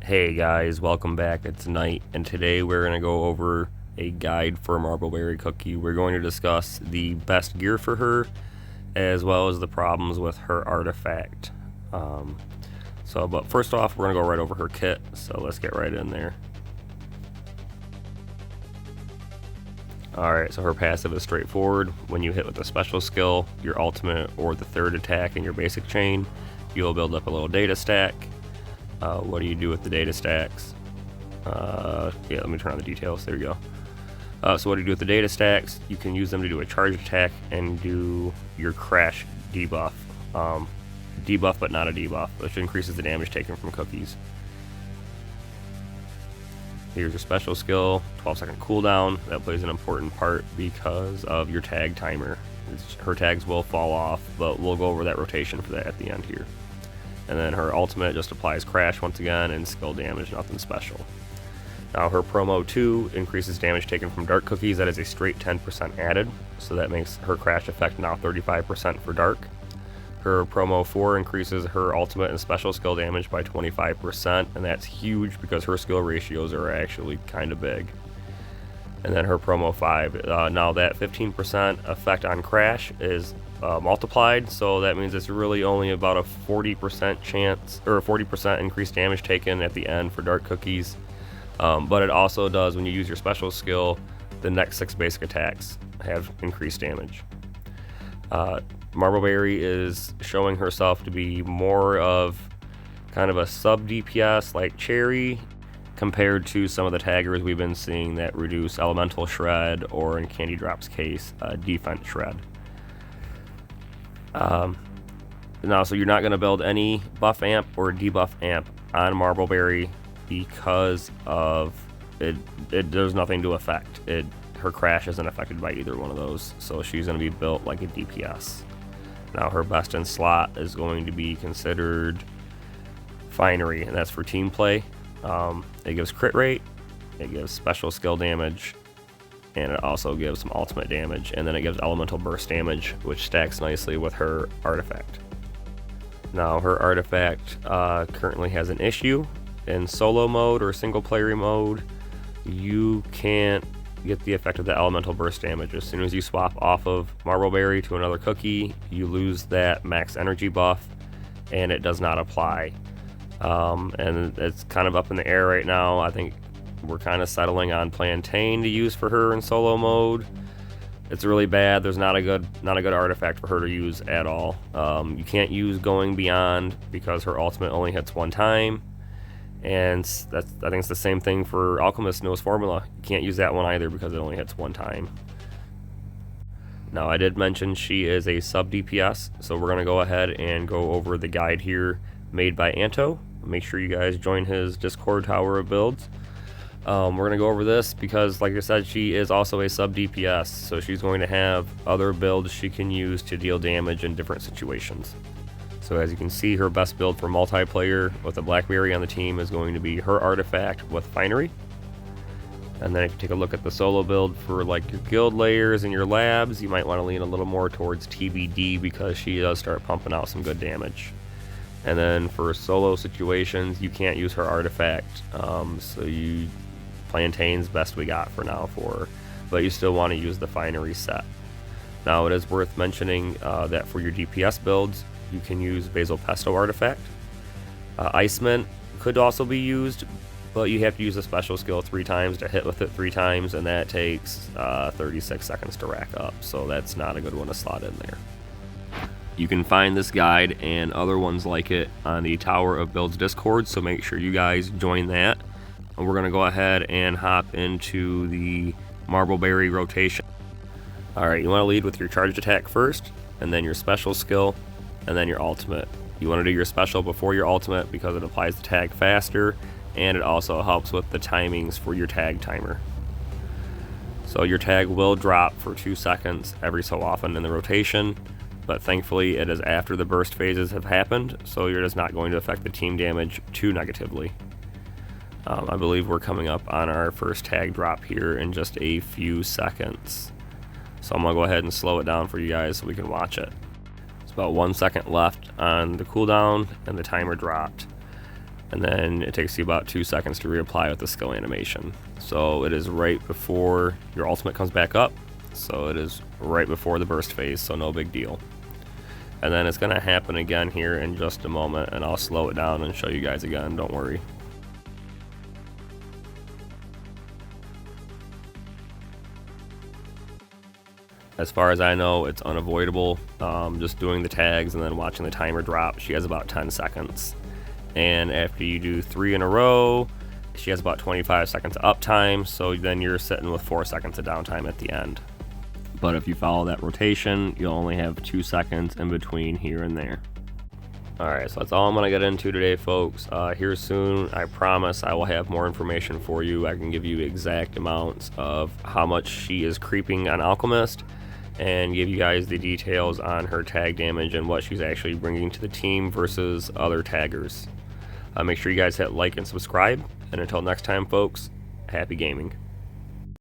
Hey guys, welcome back. It's Night, and today we're going to go over a guide for Marbleberry Cookie. We're going to discuss the best gear for her, as well as the problems with her artifact. But first off, we're going to go right over her kit, so let's get right in there. Alright, so her passive is straightforward. When you hit with a special skill, your ultimate, or the third attack in your basic chain, you'll build up a little data stack. What do you do with the data stacks? Let me turn on the details. There you go. So what do you do with the data stacks? You can use them to do a charge attack and do your crash debuff. Debuff, but not a debuff, which increases the damage taken from cookies. Here's your special skill, 12-second cooldown. That plays an important part because of your tag timer. Her tags will fall off, but we'll go over that rotation for that at the end here. And then her ultimate just applies crash once again and skill damage, nothing special. Now her promo 2 increases damage taken from dark cookies. That is a straight 10% added, so that makes her crash effect now 35% for dark. Her promo 4 increases her ultimate and special skill damage by 25%, and that's huge because her skill ratios are actually kind of big. And then her promo 5, now that 15% effect on crash is multiplied, so that means it's really only about a 40% chance, or a 40% increased damage taken at the end for dark cookies. But it also does, when you use your special skill, the next 6 basic attacks have increased damage. Marbleberry is showing herself to be more of kind of a sub DPS like Cherry, compared to some of the taggers we've been seeing that reduce elemental shred, or in Candy Drop's case, defense shred. Now, so you're not going to build any buff amp or debuff amp on Marbleberry because of it. There's nothing to affect it. Her crash isn't affected by either one of those, so she's going to be built like a DPS. Now, her best in slot is going to be considered Finery, and that's for team play. It gives crit rate, it gives special skill damage, and it also gives some ultimate damage, and then it gives elemental burst damage, which stacks nicely with her artifact. Now, her artifact currently has an issue. In solo mode or single player mode, you can't get the effect of the elemental burst damage. As soon as you swap off of Marbleberry to another cookie, you lose that max energy buff, and it does not apply. And it's kind of up in the air right now. I think we're kind of settling on Plantain to use for her in solo mode. It's really bad. There's not a good artifact for her to use at all. You can't use Going Beyond because her ultimate only hits one time, and I think it's the same thing for Alchemist Knows Formula. You can't use that one either because it only hits one time. Now, I did mention she is a sub DPS, so we're gonna go ahead and go over the guide here made by Anto. Make sure you guys join his Discord Tower of Builds. We're going to go over this because, like I said, she is also a sub DPS, so she's going to have other builds she can use to deal damage in different situations. So as you can see, her best build for multiplayer with a Blackberry on the team is going to be her artifact with Finery. And then if you take a look at the solo build for like your guild layers and your labs, you might want to lean a little more towards TBD because she does start pumping out some good damage. And then for solo situations, you can't use her artifact, so Plantain's best we got for now for her, but you still want to use the Finery set. Now, it is worth mentioning that for your DPS builds, you can use Basil Pesto artifact. Iceman could also be used, but you have to use a special skill 3 times to hit with it 3 times, and that takes 36 seconds to rack up, so that's not a good one to slot in there. You can find this guide and other ones like it on the Tower of Builds Discord, so make sure you guys join that. And we're going to go ahead and hop into the Marbleberry rotation. Alright, you want to lead with your charged attack first, and then your special skill, and then your ultimate. You want to do your special before your ultimate because it applies the tag faster, and it also helps with the timings for your tag timer. So your tag will drop for 2 seconds every so often in the rotation, but thankfully it is after the burst phases have happened, so you're just not going to affect the team damage too negatively. I believe we're coming up on our first tag drop here in just a few seconds. So I'm going to go ahead and slow it down for you guys so we can watch it. It's about 1 second left on the cooldown and the timer dropped. and then it takes you about 2 seconds to reapply with the skill animation. So it is right before your ultimate comes back up, so it is right before the burst phase, so no big deal. And then it's going to happen again here in just a moment, and I'll slow it down and show you guys again, don't worry. As far as I know, it's unavoidable. Just doing the tags and then watching the timer drop, she has about 10 seconds. And after you do 3 in a row, she has about 25 seconds of uptime, so then you're sitting with 4 seconds of downtime at the end. But if you follow that rotation, you'll only have 2 seconds in between here and there. Alright, so that's all I'm going to get into today, folks. Here soon, I promise I will have more information for you. I can give you exact amounts of how much she is creeping on Alchemist, and give you guys the details on her tag damage and what she's actually bringing to the team versus other taggers. Make sure you guys hit like and subscribe, and until next time, folks, happy gaming.